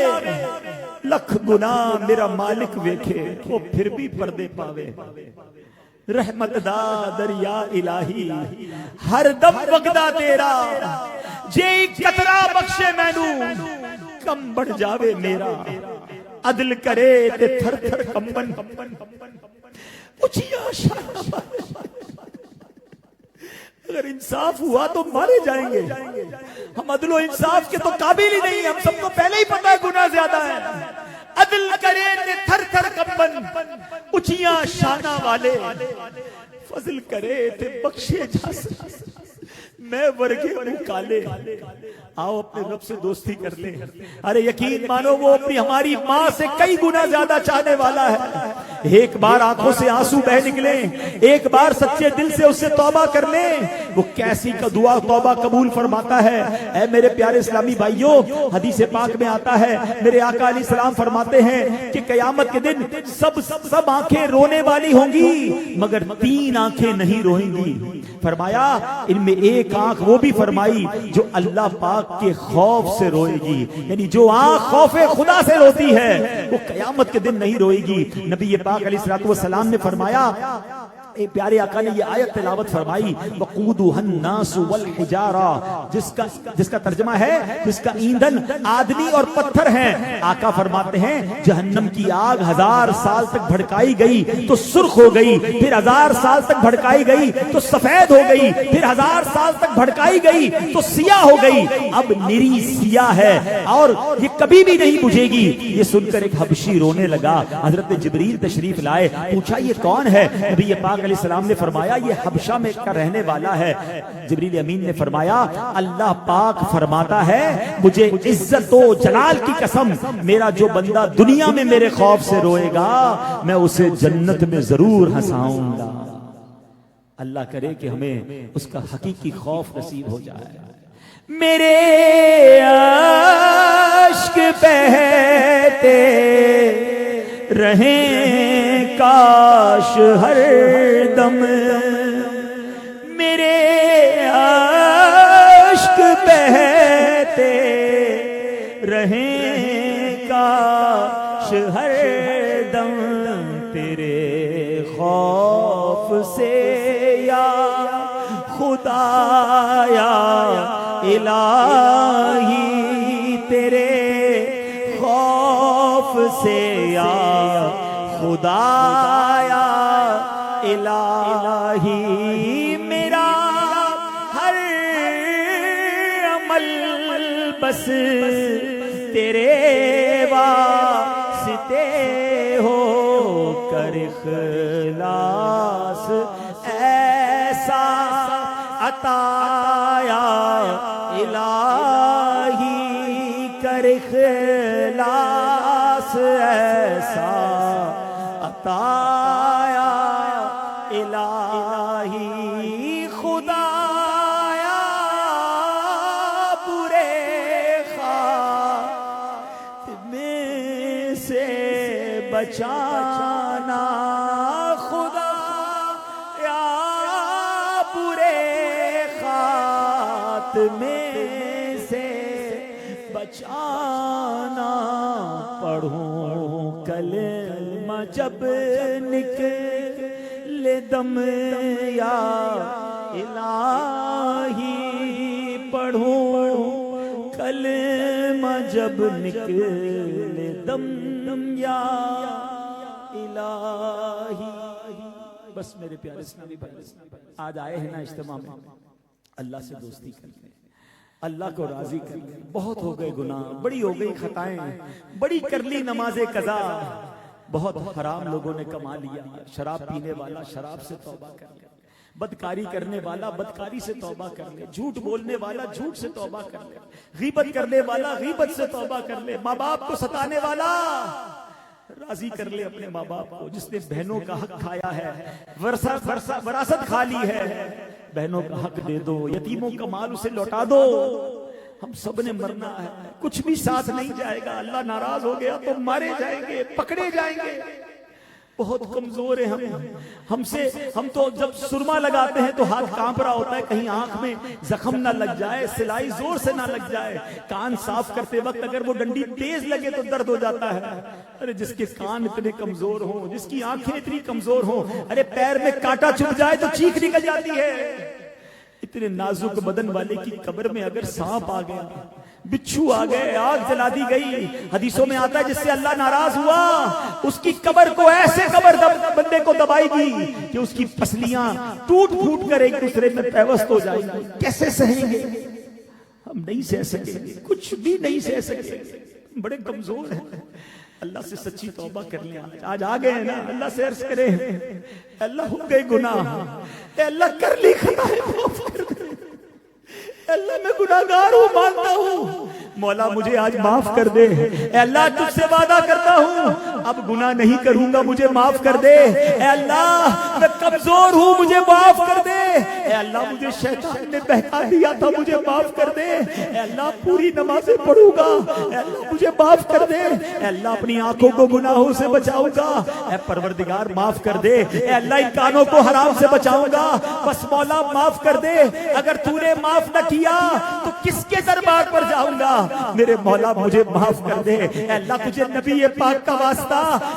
لکھ گناہ میرا مالک ویکھے وہ پھر بھی پردے پاوے. رحمت دا دریا الہی ہر دم وگدا تیرا، جے قطرہ بخشے مینوں کم بڑھ جاوے میرا. عدل کرے تے تھر تھر کمبن اچھیا شاہ. اگر انصاف ہوا تو مارے جائیں گے. ہم عدل و انصاف کے تو قابل ہی نہیں، ہم سب کو پہلے ہی پتا ہے گناہ زیادہ ہے. عدل کرے تے تھر تھر کمبن اچھیاں شانہ والے، فضل کرے تے بخشے جا سکے میں ورگے ہوں کالے. آؤ اپنے رب سے دوستی کر لیں. ارے یقین مانو وہ اپنی ہماری ماں سے کئی گنا زیادہ چاہنے والا ہے. ایک بار آنکھوں سے آنسو بہ نکلیں، ایک بار سچے دل سے اس سے توبہ کر لیں، وہ کیسی کا دعا توبہ قبول فرماتا ہے. اے میرے پیارے اسلامی بھائیوں، حدیث پاک میں آتا ہے میرے آقا علیہ السلام فرماتے ہیں کہ قیامت کے دن سب آنکھیں رونے والی ہوں گی مگر 3 آنکھیں نہیں روئیں گی. فرمایا ان میں ایک آنکھ وہ بھی فرمائی جو اللہ پاک کے خوف سے روئے گی. یعنی جو آنکھ خوف خدا سے روتی ہے وہ قیامت کے دن نہیں روئے گی. نبی پاک علیہ الصلوۃ والسلام نے فرمایا، اے پیارے آقا نے یہ آیت تلاوت فرمائی، وقودها الناس والحجارہ، جس کا ترجمہ ہے جس کا ایندھن آدمی اور پتھر ہیں. آقا فرماتے ہیں جہنم کی آگ 1000 سال تک بھڑکائی گئی تو سرخ ہو گئی، پھر 1000 سال تک بھڑکائی گئی تو سفید ہو گئی، پھر 1000 سال تک بھڑکائی گئی تو سیاہ ہو گئی، اب نری سیاہ ہے اور یہ کبھی بھی نہیں بجھے گی. یہ سن کر ایک حبشی رونے لگا. حضرت جبریل تشریف لائے، پوچھا یہ کون ہے؟ نبی پاک علیہ السلام نے فرمایا یہ حبشہ میں کا رہنے والا ہے. جبریل امین نے فرمایا اللہ پاک فرماتا ہے مجھے عزت و جلال کی قسم، میرا جو بندہ دنیا میں میرے خوف سے روئے گا میں اسے جنت میں ضرور ہنساؤں گا. اللہ کرے کہ ہمیں اس کا حقیقی خوف نصیب ہو جائے. میرے عشق بہتے رہیں کاش ہر دم، میرے عشق بہتے رہیں کاش ہر دم، تیرے خوف سے یا خدا یا الہی، تیرے خوف سے یا خدا یا الہی، میرا ہر عمل بس تیرے واسطے ہو کر اخلاص ایسا عطا یا الہی، کر اخلاص ایسا عطا یا الہی. خدایا برے خاتمے سے بچانا، خدایا برے خاتمے سے بچانا. پڑھوں کلمہ جب نکلے دم یا الہی، پڑھوں کلمہ جب نکلے دم یا الہی. بس میرے پیارے اسلامی بھائی، آج آئے ہیں نا اجتماع میں، اللہ سے دوستی کر لیں، اللہ کو راضی کر لیں. بہت ہو گئے گناہ، بڑی ہو گئی خطائیں، بڑی کر لی نماز قضا، بہت حرام لوگوں نے کما لیا. شراب پینے والا شراب سے توبہ کر لے، بدکاری کرنے والا بدکاری سے توبہ کر لے، جھوٹ بولنے والا جھوٹ سے توبہ کر لے، غیبت کرنے والا غیبت سے توبہ کر لے، ماں باپ کو ستانے والا راضی کر لے اپنے ماں باپ کو. جس نے بہنوں کا حق کھایا ہے، وراثت کھا لی ہے، بہنوں کا حق دے دو، یتیموں کا مال اسے لوٹا دو. ہم سب نے مرنا ہے، کچھ بھی ساتھ نہیں جائے گا. اللہ ناراض ہو گیا تو مارے جائیں گے، پکڑے جائیں گے. بہت کمزور ہیں ہم تو جب سرما لگاتے ہیں تو ہاتھ کانپ رہا ہوتا ہے، کہیں آنکھ میں زخم نہ لگ جائے، سلائی زور سے نہ لگ جائے. کان صاف کرتے وقت اگر وہ ڈنڈی تیز لگے تو درد ہو جاتا ہے. ارے جس کے کان اتنے کمزور ہوں، جس کی آنکھیں اتنی کمزور ہوں، ارے پیر میں کانٹا چبھ جائے تو چیخ نکل جاتی ہے. اتنے نازک بدن والے کی قبر میں اگر سانپ آ گیا، بچھو آ گئے، آگ جلا دی گئی، حدیثوں میں آتا ہے جس سے اللہ ناراض ہوا اس کی قبر کو ایسے قبر بندے کو دبائے گی کہ اس کی پسلیاں ٹوٹ پھوٹ کر ایک دوسرے میں پیوست ہو جائیں گی. کیسے سہیں گے؟ ہم نہیں سہ سکیں گے، کچھ بھی نہیں سہ سکیں گے، بڑے کمزور ہیں. اللہ سے سچی توبہ کر لیں. آج آ گئے نا، اللہ سے عرض کریں اللہ ہو گئے گناہ، اے اللہ کر لی خطائیں معاف کر دے. اللہ میں گناہگار ہوں، مانتا ہوں، مولا مجھے آج معاف کر دے. اے اللہ تجھ سے وعدہ کرتا ہوں اب گناہ نہیں کروں گا، مجھے معاف کر دے. اے اللہ میں کمزور ہوں، مجھے معاف کر دے. اے اللہ مجھے شیطان نے بہکا دیا تھا، مجھے معاف کر دے. اے اللہ پوری نمازیں پڑھوں گا، اے اللہ مجھے معاف کر دے. اے اللہ اپنی آنکھوں کو گناہوں سے بچاؤں گا، اے پروردگار معاف کر دے. اے اللہ ان کانوں کو حرام سے بچاؤں گا، بس مولا معاف کر دے. اگر تو نے معاف نہ کیا تو کس کے دربار پر جاؤں گا؟ میرے مولا مجھے معاف کر دے. اے اللہ تجھے نبی پاک کا واسطہ،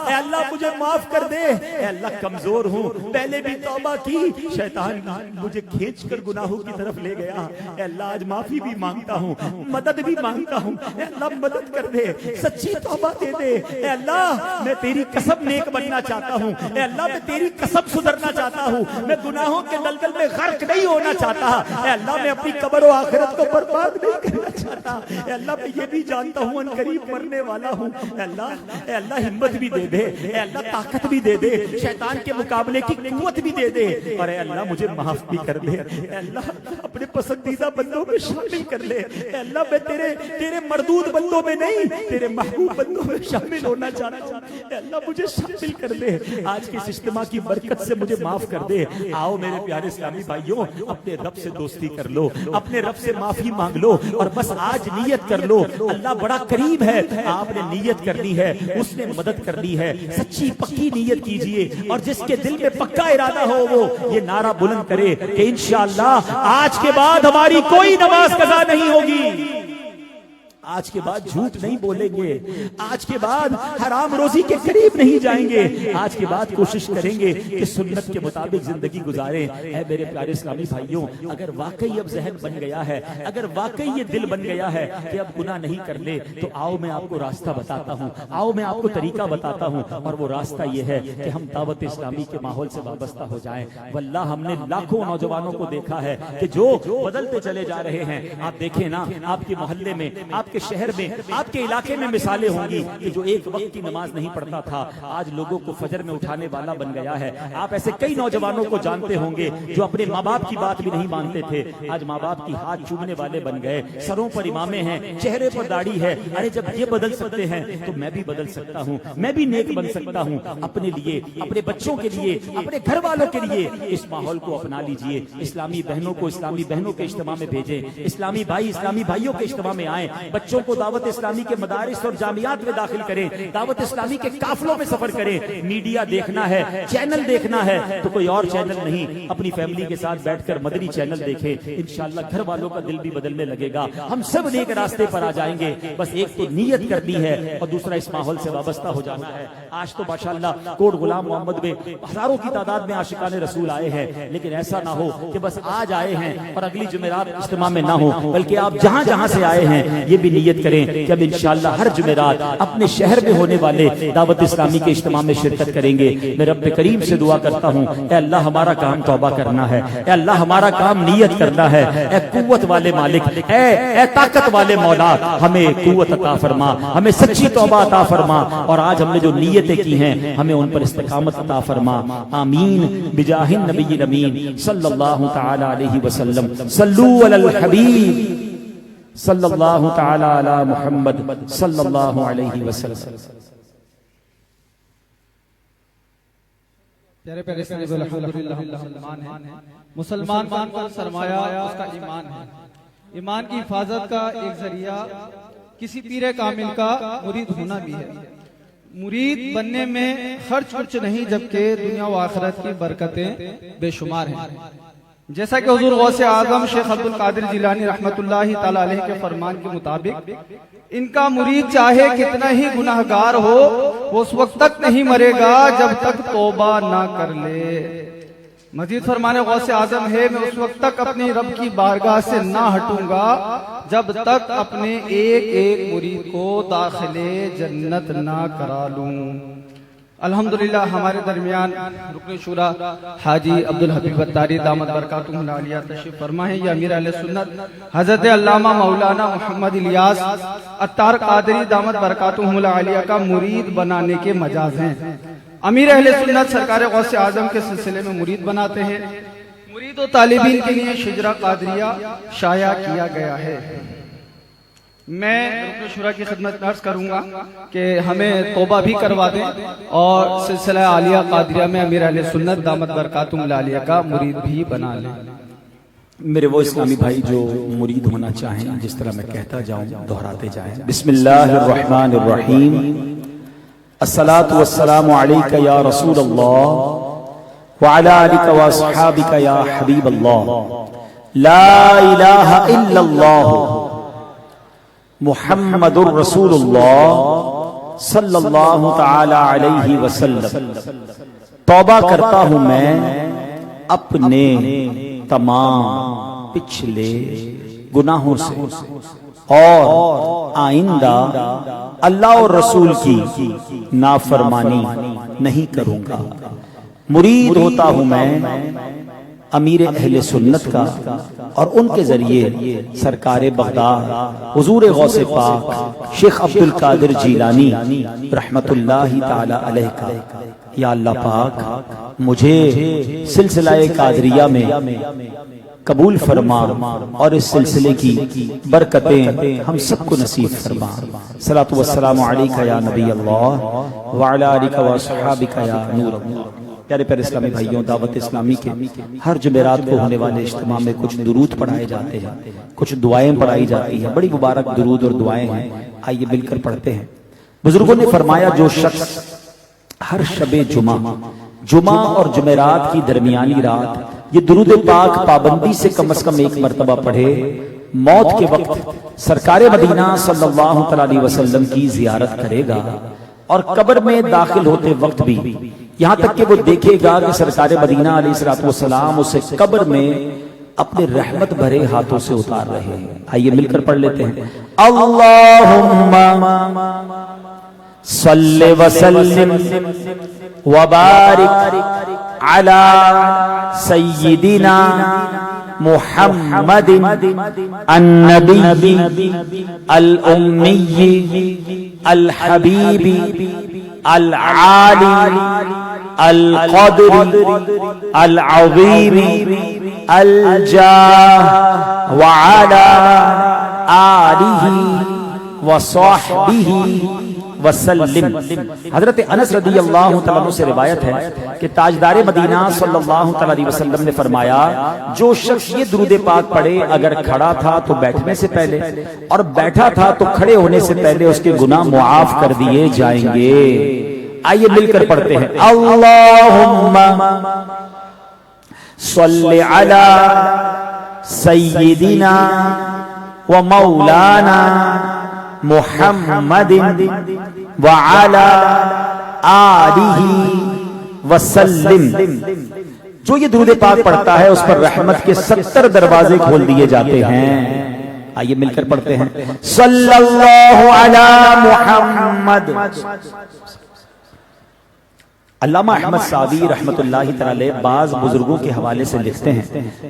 اے اللہ مجھے معاف کر دے. اے اللہ کمزور ہوں، پہلے بھی توبہ کی، شیطان مجھے کھینچ کر گناہوں کی طرف لے گیا. اے اللہ آج معافی بھی مانگتا ہوں، مدد بھی مانگتا ہوں. اے اللہ مدد کر دے، سچی توبہ دے دے. اے اللہ میں تیری قسم نیک بننا چاہتا ہوں. اے اللہ میں تیری قسم سدھرنا چاہتا ہوں. میں گناہوں کے دلدل میں غرق نہیں ہونا چاہتا. اے اللہ میں اپنی قبر و آخرت کو برباد نہیں کرنا چاہتا. اے اللہ میں یہ بھی جانتا ہوں ان قریب مرنے والا ہوں. اے اللہ ہمت بھی دے دے. اے اللہ طاقت بھی دے دے، شیطان کے مقابلے کی قوت بھی دے دے. اور اے اللہ مجھے معاف بھی کر دے. اے اللہ اپنے پسندیدہ بندوں میں شامل کر لے. اے اللہ میں تیرے مردود بندوں میں نہیں، تیرے محبوب بندوں میں شامل ہونا چاہتا ہوں. اے اللہ مجھے شامل کر دے. آج کے اجتماع کی برکت سے مجھے معاف کر دے. آؤ میرے پیارے اسلامی بھائیوں، اپنے رب سے دوستی کر لو، اپنے رب سے معافی مانگ لو، اور بس آج نیت کر لو اللہ بڑا قریب ہے. آپ نے نیت کرنی ہے، اس نے مدد کرنی ہے. سچی پکی نیت کیجئے، اور جس کے دل میں پکا ارادہ ہو وہ یہ نعرہ بلند کرے کہ انشاءاللہ آج کے بعد ہماری کوئی نماز قضا نہیں ہوگی، آج کے بعد جھوٹ نہیں بولیں گے، آج کے بعد حرام روزی کے قریب نہیں جائیں گے، آج کے بعد کوشش کریں گے کہ سنت کے مطابق زندگی گزاریں. اے میرے پیارے اسلامی بھائیوں، اگر واقعی اب ذہن بن گیا ہے، اگر واقعی یہ دل بن گیا ہے کہ اب گناہ نہیں کر لے، تو آؤ میں آپ کو راستہ بتاتا ہوں، آؤ میں آپ کو طریقہ بتاتا ہوں. اور وہ راستہ یہ ہے کہ ہم دعوت اسلامی کے ماحول سے وابستہ ہو جائیں. واللہ ہم نے لاکھوں نوجوانوں کو دیکھا ہے کہ جو بدلتے چلے جا رہے ہیں. آپ دیکھیں نا، آپ کے محلے میں، آپ کے شہر میں، آپ کے علاقے میں مثالیں ہوں گی کہ جو ایک وقت کی نماز نہیں پڑھتا تھا آج لوگوں کو فجر میں اٹھانے والا بن گیا ہے. آپ ایسے کئی نوجوانوں کو جانتے ہوں گے جو اپنے ماں باپ کی بات بھی نہیں مانتے تھے، آج ماں باپ کی ہاتھ چومنے والے بن گئے. سروں پر امامے ہیں، چہرے پر داڑھی ہے. ارے جب یہ بدل سکتے ہیں تو میں بھی بدل سکتا ہوں، میں بھی نیک بن سکتا ہوں. اپنے لیے، اپنے بچوں کے لیے، اپنے گھر والوں کے لیے اس ماحول کو اپنا لیجئے. اسلامی بہنوں کو اسلامی بہنوں کے اجتماع میں بھیجیں، اسلامی بھائی اسلامی بھائیوں کے اجتماع میں آئیں. بچوں کو دعوت اسلامی کے مدارس اور جامعات میں داخل کریں، دعوت اسلامی کے قافلوں میں سفر کریں. میڈیا دیکھنا ہے، چینل دیکھنا ہے تو کوئی اور چینل نہیں، اپنی فیملی کے ساتھ بیٹھ کر مدنی چینل دیکھیں. انشاءاللہ گھر والوں کا دل بھی بدلنے لگے گا، ہم سب نیک راستے پر آ جائیں گے. بس ایک تو نیت کرنی ہے اور دوسرا اس ماحول سے وابستہ ہو جانا ہے. آج تو ماشاءاللہ کوٹ غلام محمد میں ہزاروں کی تعداد میں عاشقان رسول آئے ہیں، لیکن ایسا نہ ہو کہ بس آج آئے ہیں اور اگلی جمعرات اجتماع میں نہ ہو، بلکہ آپ جہاں جہاں سے آئے ہیں یہ بھی نیت کریں کہ اب انشاءاللہ ہر جمعرات اپنے شہر میں ہونے والے دعوت اسلامی کے اجتماع میں شرکت کریں گے۔ میں رب کریم سے دعا کرتا ہوں، اے اللہ ہمارا کام توبہ کرنا ہے، اے اللہ ہمارا کام نیت کرنا ہے، اے قوت والے مالک، اے طاقت والے مولا، ہمیں قوت عطا فرما، ہمیں سچی توبہ عطا فرما، اور آج ہم نے جو نیتیں کی ہیں ہمیں ان پر استقامت عطا فرما۔ آمین بجاہ النبی الامین صلی اللہ تعالی علیہ وسلم۔ صلو علی الحبیب صلی اللہ تعالی علی محمد صلی اللہ علیہ وسلم۔ پیارے پیارے اسلامی بھائیو، الحمدللہ ہم مسلمان ہیں۔ مسلمان کا سرمایہ اس کا ایمان ہے۔ ایمان کی حفاظت کا ایک ذریعہ کسی پیر کامل کا مرید ہونا بھی ہے۔ مرید بننے میں خرچ کچھ نہیں، جبکہ دنیا و آخرت کی برکتیں بے شمار ہیں۔ جیسا کہ حضور غوث اعظم شیخ عبد القادر جیلانی رحمۃ اللہ تعالی علیہ کے فرمان کے مطابق ان کا مرید چاہے کتنا ہی گناہگار ہو، وہ اس وقت تک نہیں مرے گا جب تک توبہ نہ کر لے۔ مزید فرمانے غوث اعظم ہے، میں اس وقت تک اپنی رب کی بارگاہ سے نہ ہٹوں گا جب تک اپنے ایک ایک مرید کو داخل جنت نہ کرا لوں۔ الحمدللہ ہمارے درمیان رکن شورا حاجی عبدالحبیب اتاری دامت برکاتہ العالیہ تشریف فرما ہے۔ یہ امیر اہل سنت حضرت علامہ مولانا محمد الیاس اتار قادری دامت برکاتہ العالیہ کا مرید بنانے کے مجاز ہیں۔ امیر اہل سنت سرکار غوث اعظم کے سلسلے میں مرید بناتے ہیں۔ مرید و طالبین کے لیے شجرہ قادریہ شائع کیا گیا ہے۔ میں رکن شورا کی خدمت عرض کروں گا کہ ہمیں توبہ بھی کروا دیں اور سلسلہ عالیہ قادریہ میں امیر اہل سنت دامت برکاتہ العالیہ کا مرید بھی بنا لیں۔ میرے وہ اسلامی بھائی جو مرید ہونا چاہیں، جس طرح میں کہتا جاؤں دہراتے جائیں۔ بسم اللہ الرحمن الرحیم، الصلاۃ والسلام علیک یا رسول اللہ وعلی آلک واصحابک یا حبیب اللہ، لا الہ الا اللہ محمد الرسول اللہ صلی اللہ تعالی علیہ وسلم۔ توبہ کرتا ہوں میں اپنے تمام پچھلے گناہوں سے اور آئندہ اللہ اور رسول کی نافرمانی نہیں کروں گا۔ مرید ہوتا ہوں میں امیر اہل سنت کا اور ان کے ذریعے سرکار بغداد حضور غوث پاک شیخ عبد القادر جیلانی رحمت اللہ تعالی علیہ کا۔ یا اللہ پاک مجھے سلسلہ قادریہ میں قبول فرما اور اس سلسلے کی برکتیں ہم سب کو نصیب فرما۔ صلاۃ والسلام علیک یا نبی اللہ وعلی آلک واصحابک یا نور اللہ۔ پیارے پیارے اسلامی بھائیوں، دعوت اسلامی کے ہر جمعرات کو ہونے والے اجتماع میں کچھ درود پڑھائے جاتے ہیں، کچھ دعائیں پڑھائی جاتی ہیں۔ بڑی مبارک درود اور دعائیں ہیں، آئیے مل کر پڑھتے ہیں۔ بزرگوں نے فرمایا جو شخص ہر شب جمعہ اور جمعرات کی درمیانی رات یہ درود پاک پابندی سے کم از کم ایک مرتبہ پڑھے، موت کے وقت سرکار مدینہ صلی اللہ علیہ وسلم کی زیارت کرے گا، اور قبر میں داخل ہوتے وقت بھی یہاں تک کہ وہ دیکھے گا کہ سرکار مدینہ علیہ الصلوۃ والسلام اسے قبر میں اپنے رحمت بھرے ہاتھوں سے اتار رہے ہیں۔ آئیے مل کر پڑھ لیتے ہیں۔ اللہم صلی وسلم وبارک علی سیدنا محمد النبی الامی الحبیب العالی القدر العظیم الجاہ وعلی آلہ وصحبہ وسلم۔ حضرت انس رضی اللہ تعالیٰ عنہ سے روایت ہے کہ تاجدار مدینہ صلی اللہ علیہ وسلم نے فرمایا جو شخص یہ درود پاک پڑھے اگر کھڑا تھا تو بیٹھنے سے پہلے اور بیٹھا تھا تو کھڑے ہونے سے پہلے اس کے گناہ معاف کر دیے جائیں گے۔ آئیے مل کر پڑھتے ہیں۔ اللہم صلی علی سیدنا و مولانا محمد وعلی آلہ وسلم۔ جو یہ درود پاک پڑھتا ہے اس پر رحمت کے 70 دروازے کھول دیے جاتے ہیں۔ آئیے مل کر پڑھتے ہیں صلی اللہ علی محمد۔ علامہ احمد سعدی رحمت اللہ تعالی بعض بزرگوں کے حوالے سے لکھتے ہیں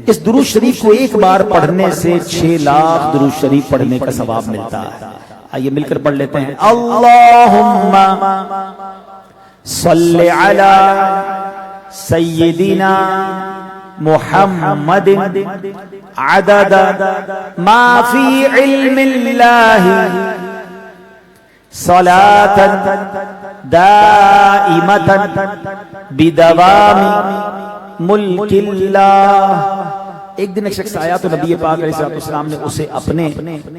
اس درود شریف کو ایک بار پڑھنے سے 6 لاکھ درود شریف پڑھنے کا ثواب ملتا ہے۔ آئیے مل کر پڑھ لیتے ہیں اللہم صلی علی سیدنا محمد عدد ما فی علم اللہ صلاة دائمة بدوام ملک اللہ۔ ایک دن ایک شخص آیا تو نبی پاک علیہ السلام نے اسے اپنے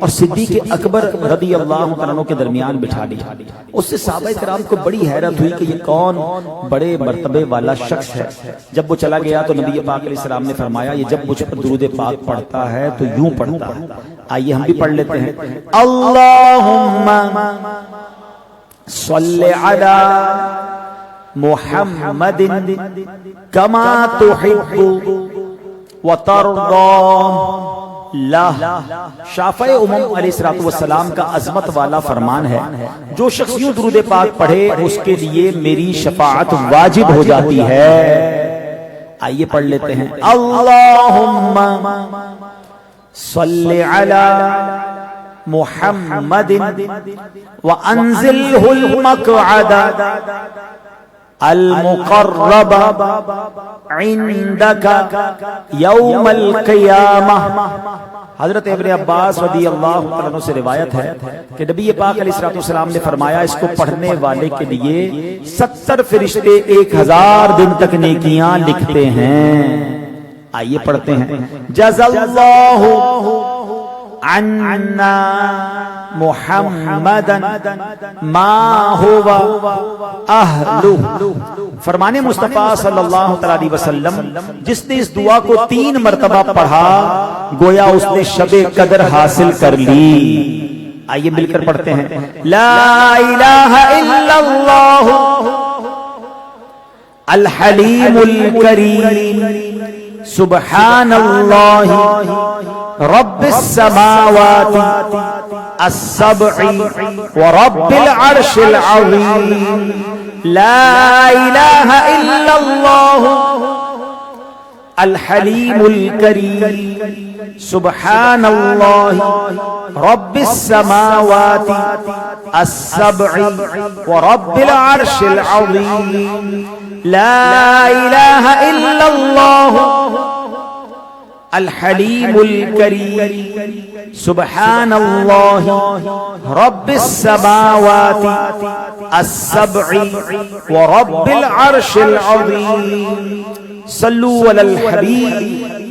اور صدیق اکبر رضی اللہ عنہ کے درمیان بٹھا دیا۔ اس سے صحابہ کرام کو بڑی حیرت ہوئی کہ یہ کون بڑے مرتبے والا شخص ہے۔ جب وہ چلا گیا تو نبی پاک علیہ السلام نے فرمایا یہ جب مجھ پر درود پاک پڑھتا ہے تو یوں پڑھتا ہے۔ آئیے ہم بھی پڑھ لیتے ہیں اللہم صلی علی محمد کما تحب وَتَرْضَى لَهُ۔ شافع امم علیہ السلام کا عظمت والا فرمان ہے جو شخص یوں درود پاک پڑھے اس کے لیے میری شفاعت واجب ہو جاتی ہے۔ آئیے پڑھ لیتے ہیں اللہم صلی علی محمد وَأَنزِلْهُ الْمَقْعَدَ المقرب عندك یوم القیامہ۔ حضرت ابن عباس رضی اللہ عنہ سے روایت ہے کہ نبی پاک علیہ السلام نے فرمایا اس کو پڑھنے والے کے لیے 70 فرشتے 1000 دن تک نیکیاں لکھتے ہیں۔ آئیے پڑھتے ہیں جزا اللہ عنا محمدن ما ہوا اہلہ۔ فرمان مصطفیٰ صلی اللہ علیہ وسلم جس نے اس دعا کو 3 مرتبہ پڑھا گویا اس نے شب قدر حاصل کر لی۔ آئیے مل کر پڑھتے ہیں لا الہ الا اللہ الحلیم الکریم سبحان اللہ رب السماوات السبع ورب العرش العظیم لا الہ الا اللہ الحلیم الکریم سبحان اللہ رب السماوات السبع ورب العرش العظیم لا الہ الا اللہ الحلیم الکریم سبحان اللہ رب السماوات السبع ورب العرش العظیم۔ صلو علی الحبیب